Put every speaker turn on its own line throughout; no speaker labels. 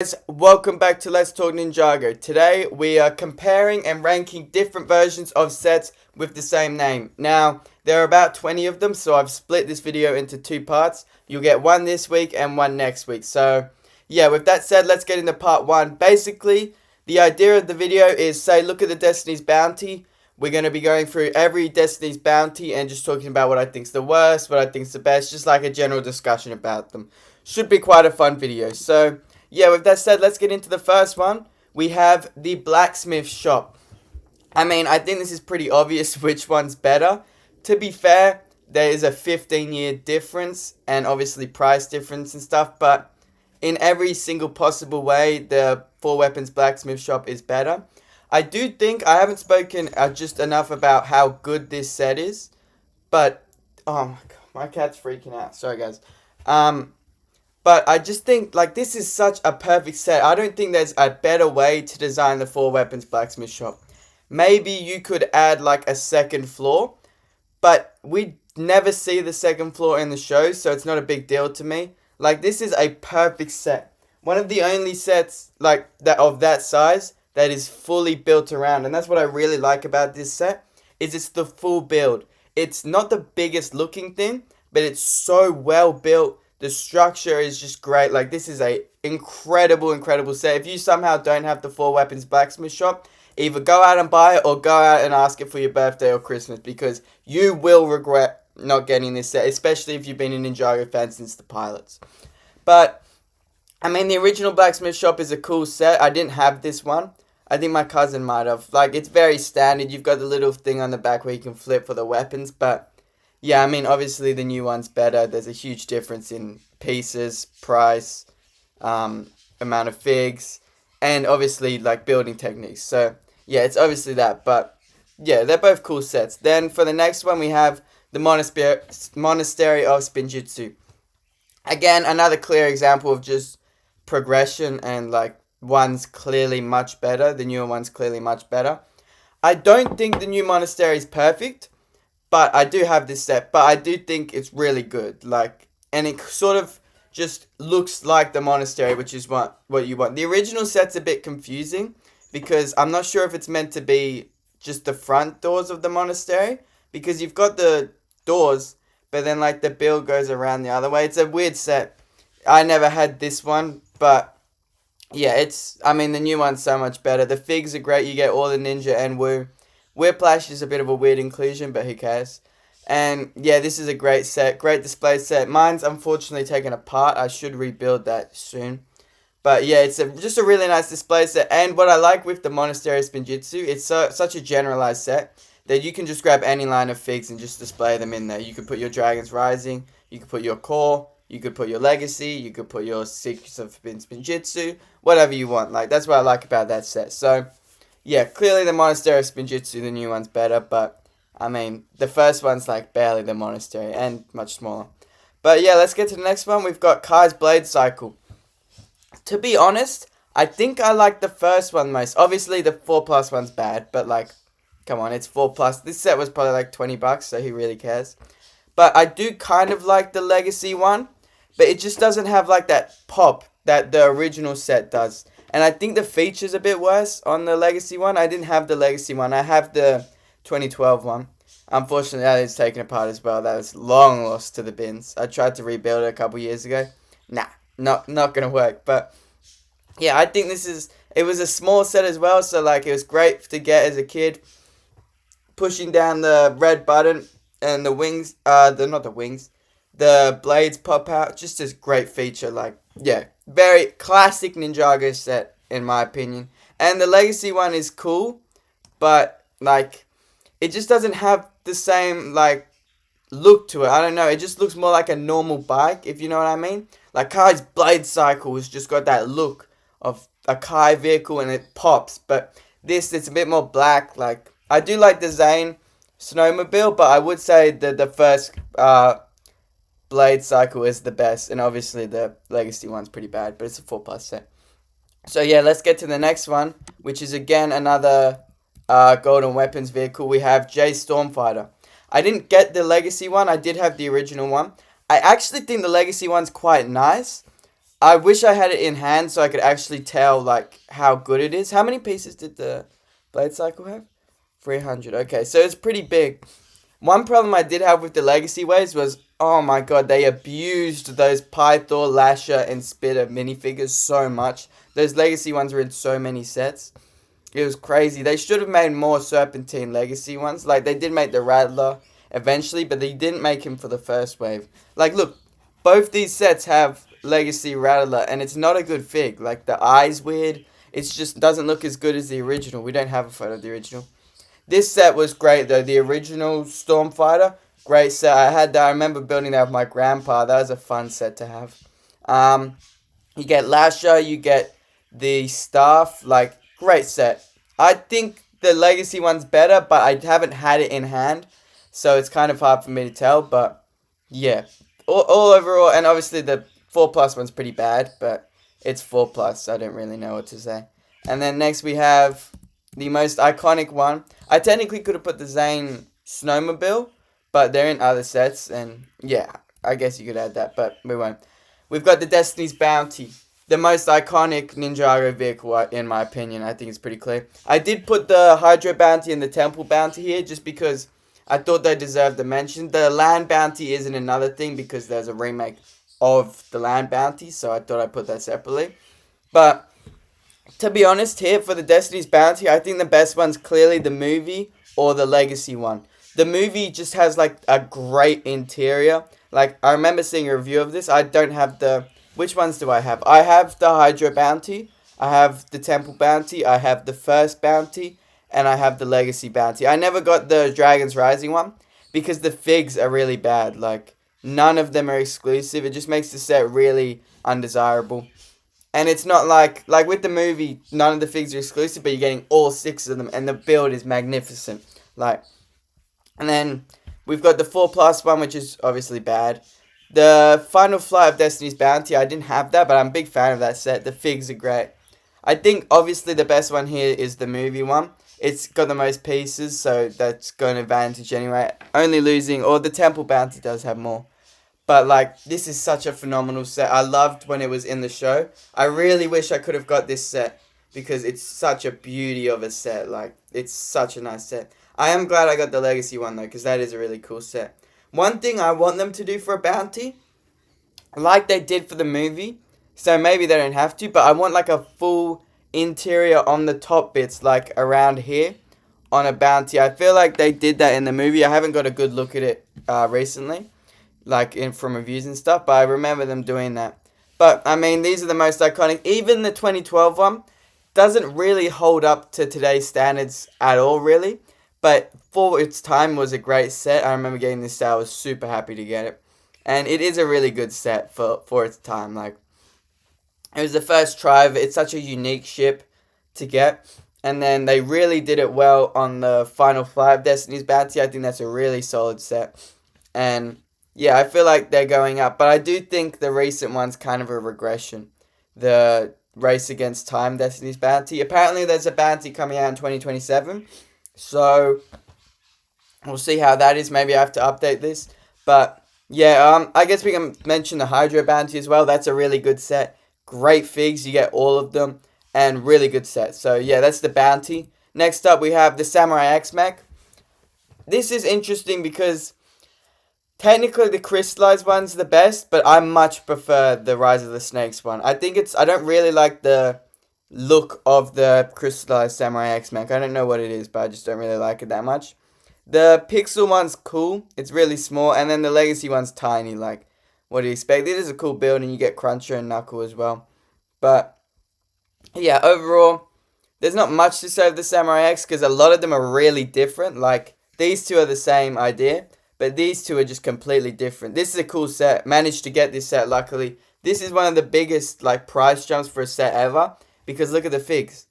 Guys, welcome back to Let's Talk Ninjago. Today we are comparing and ranking different versions of sets with the same name. Now, there are about 20 of them, so I've split this video into two parts. You'll get one this week and one next week. So, yeah, with that said, let's get into part one. Basically, the idea of the video is, say, look at the Destiny's Bounty. We're going to be going through every Destiny's Bounty and just talking about what I think's the worst, what I think's the best, just like a general discussion about them. Should be quite a fun video. So, yeah, with that said, let's get into the first one. We have the blacksmith shop. I think this is pretty obvious which one's better. To be fair, there is a 15-year difference and obviously price difference and stuff, but in every single possible way, the Four Weapons blacksmith shop is better. I do think I haven't spoken just enough about how good this set is, but oh my god, my cat's freaking out. Sorry, guys. But I just think, like, this is such a perfect set. I don't think there's a better way to design the Four Weapons Blacksmith Shop. Maybe you could add, like, a second floor, but we never see the second floor in the show, so it's not a big deal to me. Like, this is a perfect set. One of the only sets, like, that of that size that is fully built around, and that's what I really like about this set, is it's the full build. It's not the biggest looking thing, but it's so well built. The structure is just great. Like, this is a incredible set. If you somehow don't have the Four Weapons Blacksmith Shop, either go out and buy it or go out and ask it for your birthday or Christmas, because you will regret not getting this set, especially if you've been a Ninjago fan since the pilots. But, the original Blacksmith Shop is a cool set. I didn't have this one. I think my cousin might have. Like, it's very standard. You've got the little thing on the back where you can flip for the weapons, but yeah, obviously the new one's better. There's a huge difference in pieces, price, amount of figs, and obviously, like, building techniques. So, yeah, it's obviously that. But, yeah, they're both cool sets. Then, for the next one, we have the Monastery of Spinjitzu. Again, another clear example of just progression and, like, one's clearly much better. The newer one's clearly much better. I don't think the new Monastery is perfect, but I do have this set, but I do think it's really good. Like, and it sort of just looks like the Monastery, which is what you want. The original set's a bit confusing, because I'm not sure if it's meant to be just the front doors of the Monastery, because you've got the doors, but then, like, the build goes around the other way. It's a weird set. I never had this one, but yeah, the new one's so much better. The figs are great. You get all the ninja and woo. Whiplash is a bit of a weird inclusion, but who cares? And yeah, this is a great set, great display set. Mine's unfortunately taken apart. I should rebuild that soon. But yeah, it's just a really nice display set. And what I like with the Monastery Spinjitzu, it's such a generalized set that you can just grab any line of figs and just display them in there. You could put your Dragons Rising, you could put your Core, you could put your Legacy, you could put your Secrets of Spinjitzu, whatever you want. Like, that's what I like about that set. So yeah, clearly the Monastery of Spinjitzu, the new one's better, but, the first one's, like, barely the Monastery, and much smaller. But yeah, let's get to the next one. We've got Kai's Blade Cycle. To be honest, I think I like the first one most. Obviously, the 4+ one's bad, but, like, come on, it's 4+. This set was probably, like, $20, so who really cares? But I do kind of like the Legacy one, but it just doesn't have, like, that pop that the original set does. And I think the feature's a bit worse on the Legacy one. I didn't have the Legacy one. I have the 2012 one. Unfortunately, that is taken apart as well. That was long lost to the bins. I tried to rebuild it a couple years ago. Nah, not going to work. But yeah, I think it was a small set as well. So, like, it was great to get as a kid. Pushing down the red button and the wings, the blades pop out. Just a great feature. Like, yeah, very classic Ninjago set, in my opinion. And the Legacy one is cool, but, like, it just doesn't have the same, like, look to it. I don't know. It just looks more like a normal bike, if you know what I mean. Like, Kai's Blade Cycle has just got that look of a Kai vehicle, and it pops. But it's a bit more black. Like, I do like the Zane snowmobile, but I would say that the first Blade Cycle is the best, and obviously the Legacy one's pretty bad, but it's a 4+ set. So yeah, let's get to the next one, which is again another Golden Weapons vehicle. We have J Stormfighter. I didn't get the Legacy one. I did have the original one. I actually think the Legacy one's quite nice, I wish I had it in hand so I could actually tell like how good it is. How many pieces did the Blade Cycle have? 300. Okay, so it's pretty big. One problem I did have with the Legacy waves was, oh my god, they abused those Pythor, Lasher, and Spitter minifigures so much. Those Legacy ones were in so many sets. It was crazy. They should have made more Serpentine Legacy ones. Like, they did make the Rattler eventually, but they didn't make him for the first wave. Like, look, both these sets have Legacy Rattler, and it's not a good fig. Like, the eye's weird. It just doesn't look as good as the original. We don't have a photo of the original. This set was great, though. The original Stormfighter, great set. I had that. I remember building that with my grandpa. That was a fun set to have. You get Lasher, you get the staff. Like, great set. I think the Legacy one's better, but I haven't had it in hand, so it's kind of hard for me to tell. But yeah, all overall, and obviously the 4+ one's pretty bad, but it's 4+. I don't really know what to say. And then next we have the most iconic one. I technically could have put the Zane Snowmobile, but they're in other sets, and yeah, I guess you could add that, but we won't. We've got the Destiny's Bounty, the most iconic Ninjago vehicle, in my opinion. I think it's pretty clear. I did put the Hydro Bounty and the Temple Bounty here just because I thought they deserved a mention. The Land Bounty isn't another thing because there's a remake of the Land Bounty, so I thought I'd put that separately. But to be honest, here for the Destiny's Bounty, I think the best one's clearly the movie or the Legacy one. The movie just has like a great interior. Like, I remember seeing a review of this. I don't have the... Which ones do I have? I have the Hydro Bounty. I have the Temple Bounty. I have the First Bounty. And I have the Legacy Bounty. I never got the Dragon's Rising one because the figs are really bad. Like, none of them are exclusive. It just makes the set really undesirable. And it's not like with the movie, none of the figs are exclusive, but you're getting all 6 of them. And the build is magnificent. Like, and then we've got the 4+ one, which is obviously bad. The Final Flight of Destiny's Bounty, I didn't have that, but I'm a big fan of that set. The figs are great. I think, obviously, the best one here is the movie one. It's got the most pieces, so that's got an advantage anyway. Only losing, or the Temple Bounty does have more. But, like, this is such a phenomenal set. I loved when it was in the show. I really wish I could have got this set because it's such a beauty of a set. Like, it's such a nice set. I am glad I got the Legacy one, though, because that is a really cool set. One thing I want them to do for a bounty, like they did for the movie, so maybe they don't have to, but I want like a full interior on the top bits, like around here, on a bounty. I feel like they did that in the movie. I haven't got a good look at it recently, like from reviews and stuff, but I remember them doing that. But, I mean, these are the most iconic. Even the 2012 one doesn't really hold up to today's standards at all, really. But for its time, was a great set. I remember getting this set. I was super happy to get it. And it is a really good set for its time. Like, it was the first try of it. It's such a unique ship to get. And then they really did it well on the Final Flight of Destiny's Bounty. I think that's a really solid set. And yeah, I feel like they're going up. But I do think the recent one's kind of a regression. The Race Against Time Destiny's Bounty. Apparently there's a bounty coming out in 2027. So, we'll see how that is. Maybe I have to update this. But, yeah, I guess we can mention the Hydro Bounty as well. That's a really good set. Great figs. You get all of them. And really good set. So, yeah, that's the bounty. Next up, we have the Samurai X-Mech. This is interesting because technically the crystallized one's the best, but I much prefer the Rise of the Snakes one. I don't really like the look of the crystallized Samurai X-Mech. I don't know what it is, but I just don't really like it that much. The pixel one's cool. It's really small. And then the legacy one's tiny. Like, what do you expect? It is a cool build, and you get Cruncher and Knuckle as well. But, yeah, overall, there's not much to say of the Samurai X, because a lot of them are really different. Like, these two are the same idea, but these two are just completely different. This is a cool set. Managed to get this set, luckily. This is one of the biggest, like, price jumps for a set ever. Because look at the figs.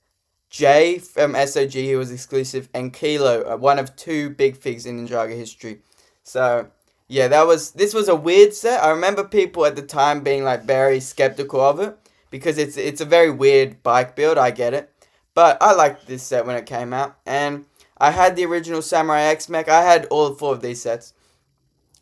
Jay from SOG, who was exclusive, and Kilo, one of 2 big figs in Ninjago history. So, yeah, this was a weird set. I remember people at the time being, like, very skeptical of it. Because it's a very weird bike build, I get it. But I liked this set when it came out. And I had the original Samurai X-Mech. I had all 4 of these sets.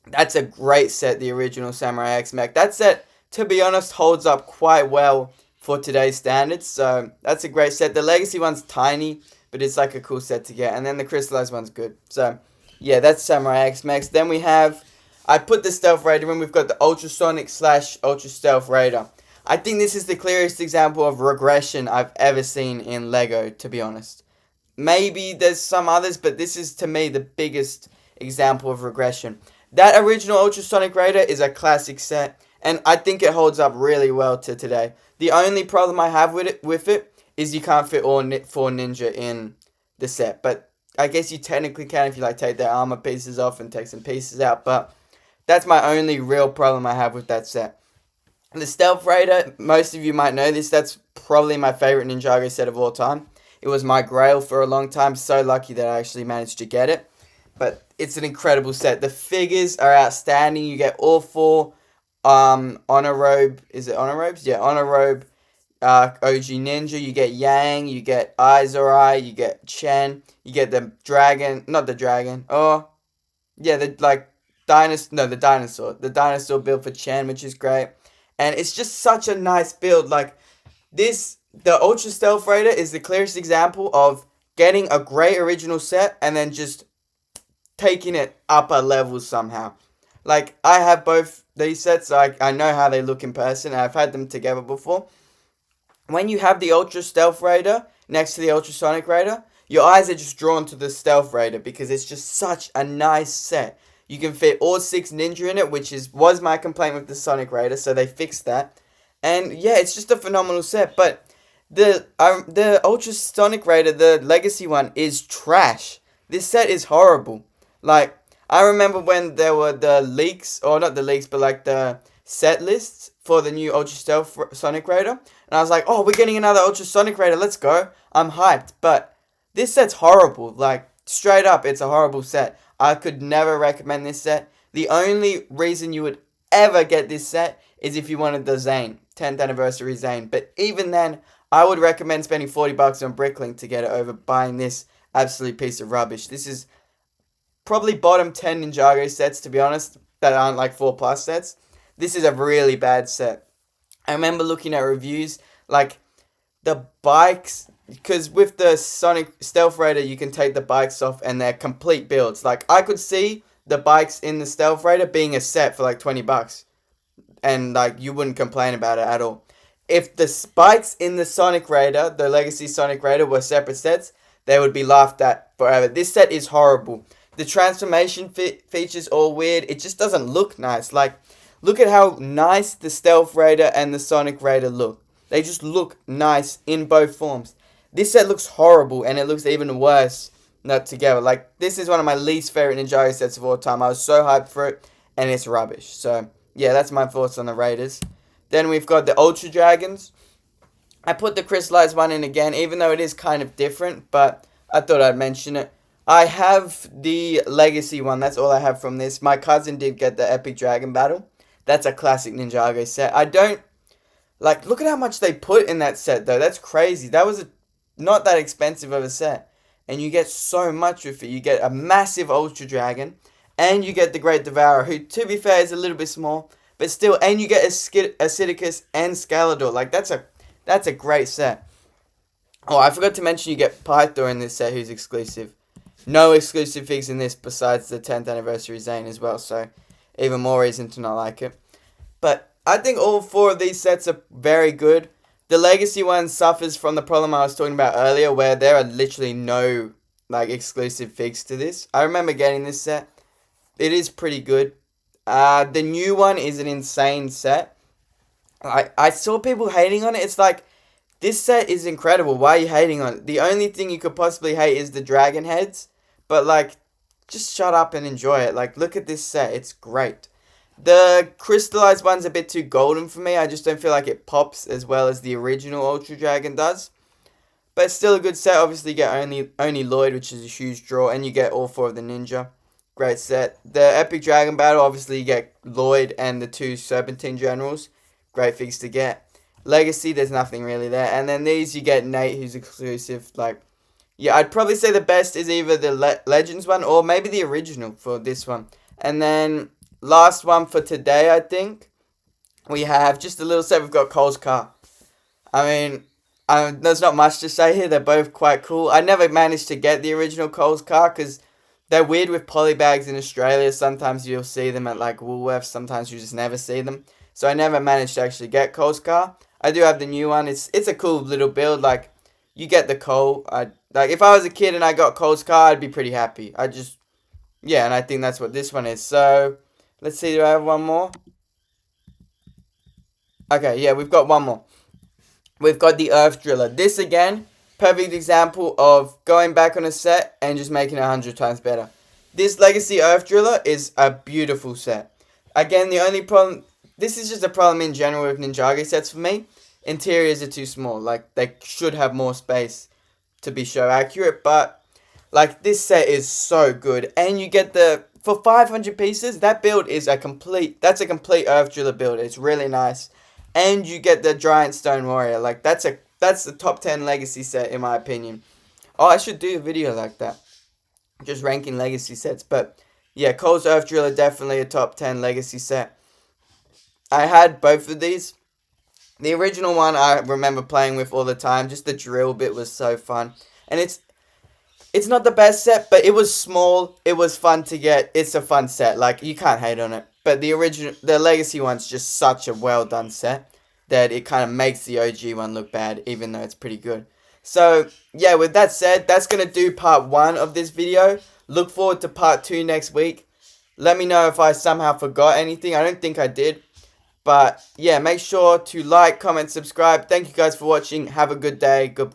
That's a great set, the original Samurai X-Mech. That set, to be honest, holds up quite well for today's standards. So that's a great set. The Legacy one's tiny, but it's like a cool set to get. And then the Crystallized one's good. So yeah, that's Samurai X Max. Then we have, I put the Stealth Raider in. We've got the Ultrasonic / Ultra Stealth Raider. I think this is the clearest example of regression I've ever seen in LEGO, to be honest. Maybe there's some others, but this is, to me, the biggest example of regression. That original Ultrasonic Raider is a classic set, and I think it holds up really well to today. The only problem I have with it is you can't fit all 4 ninja in the set, but I guess you technically can if you like take their armor pieces off and take some pieces out, but that's my only real problem I have with that set. The Stealth Raider, most of you might know this, that's probably my favorite Ninjago set of all time. It was my grail for a long time, so lucky that I actually managed to get it. But it's an incredible set. The figures are outstanding. You get all 4 Honor Robe, is it Honor Robes? Yeah, Honor Robe, OG Ninja. You get Yang, you get Aizorai, you get Chen, you get the dragon, not the dragon, oh, yeah, the dinosaur. The dinosaur build for Chen, which is great. And it's just such a nice build. Like, the Ultra Stealth Raider is the clearest example of getting a great original set and then just taking it up a level somehow. Like, I have both these sets, so I know how they look in person, and I've had them together before. When you have the Ultra Stealth Raider next to the Ultrasonic Raider, your eyes are just drawn to the Stealth Raider because it's just such a nice set. You can fit all 6 ninja in it, which was my complaint with the Sonic Raider, so they fixed that. And yeah, it's just a phenomenal set. But the Ultrasonic Raider, the Legacy one, is trash. This set is horrible. Like, I remember when there were the leaks, or not the leaks, but like the set lists for the new Ultra Stealth Sonic Raider. And I was like, oh, we're getting another Ultrasonic Raider, let's go. I'm hyped. But this set's horrible. Like, straight up, it's a horrible set. I could never recommend this set. The only reason you would ever get this set is if you wanted the Zane, 10th anniversary Zane. But even then, I would recommend spending $40 on Bricklink to get it over buying this absolute piece of rubbish. This is probably bottom 10 Ninjago sets, to be honest, that aren't like 4+ sets. This is a really bad set. I remember looking at reviews, like, the bikes, because with the Sonic Stealth Raider, you can take the bikes off and they're complete builds. Like, I could see the bikes in the Stealth Raider being a set for like $20. And, like, you wouldn't complain about it at all. If the spikes in the Sonic Raider, the Legacy Sonic Raider, were separate sets, they would be laughed at forever. This set is horrible. The transformation feature's all weird. It just doesn't look nice. Like, look at how nice the Stealth Raider and the Sonic Raider look. They just look nice in both forms. This set looks horrible, and it looks even worse not together. Like, this is one of my least favorite Ninjago sets of all time. I was so hyped for it, and it's rubbish. So, yeah, that's my thoughts on the Raiders. Then we've got the Ultra Dragons. I put the Crystallized one in again, even though it is kind of different, but I thought I'd mention it. I have the Legacy one. That's all I have from this. My cousin did get the Epic Dragon Battle. That's a classic Ninjago set. I don't... Like, look at how much they put in that set, though. That's crazy. That was not that expensive of a set. And you get so much with it. You get a massive Ultra Dragon. And you get the Great Devourer, who, to be fair, is a little bit small. But still, and you get Acidicus and Scalador. Like, that's a great set. Oh, I forgot to mention you get Pythor in this set, who's exclusive. No exclusive figs in this besides the 10th anniversary Zane as well. So, even more reason to not like it. But I think all 4 of these sets are very good. The Legacy one suffers from the problem I was talking about earlier, where there are literally no like exclusive figs to this. I remember getting this set. It is pretty good. The new one is an insane set. I saw people hating on it. It's like, this set is incredible. Why are you hating on it? The only thing you could possibly hate is the dragon heads. But like, just shut up and enjoy it. Like, look at this set. It's great. The Crystallized one's a bit too golden for me. I just don't feel like it pops as well as the original Ultra Dragon does. But it's still a good set. Obviously, you get only Lloyd, which is a huge draw. And you get all 4 of the ninja. Great set. The Epic Dragon Battle, obviously, you get Lloyd and the 2 Serpentine Generals. Great figs to get. Legacy, there's nothing really there. And then these, you get Nate, who's exclusive. Like, yeah, I'd probably say the best is either the Legends one or maybe the original for this one. And then last one for today, I think. we have just a little set. We've got Cole's car. I mean, there's not much to say here. They're both quite cool. I never managed to get the original Cole's car because they're weird with polybags in Australia. Sometimes you'll see them at like Woolworths. Sometimes you just never see them. So I never managed to actually get Cole's car. I do have the new one. It's a cool little build. Like you get the Cole. I like if I was a kid and I got Cole's car, I'd be pretty happy. I just yeah, and I think that's what this one is. So let's see. Do I have one more? Okay, yeah, we've got one more. We've got the Earth Driller. This again, perfect example of going back on a set and just making it 100 times better. This Legacy Earth Driller is a beautiful set. Again, the only problem, this is just a problem in general with Ninjago sets for me. Interiors are too small. Like, they should have more space to be show accurate, but like this set is so good. And you get for 500 pieces, that build is that's a complete Earth Driller build. It's really nice. And you get the Giant Stone Warrior. Like that's the top 10 legacy set in my opinion. Oh, I should do a video like that. Just ranking legacy sets. But yeah, Cole's Earth Driller definitely a top 10 legacy set. I had both of these. The original one I remember playing with all the time. Just the drill bit was so fun. And it's not the best set, but it was small. It was fun to get. It's a fun set. Like, you can't hate on it. But the Legacy one's just such a well done set that it kind of makes the OG one look bad, even though it's pretty good. So, yeah, with that said, that's going to do part 1 of this video. Look forward to part 2 next week. Let me know if I somehow forgot anything. I don't think I did. But, yeah, make sure to like, comment, subscribe. Thank you guys for watching. Have a good day. Goodbye.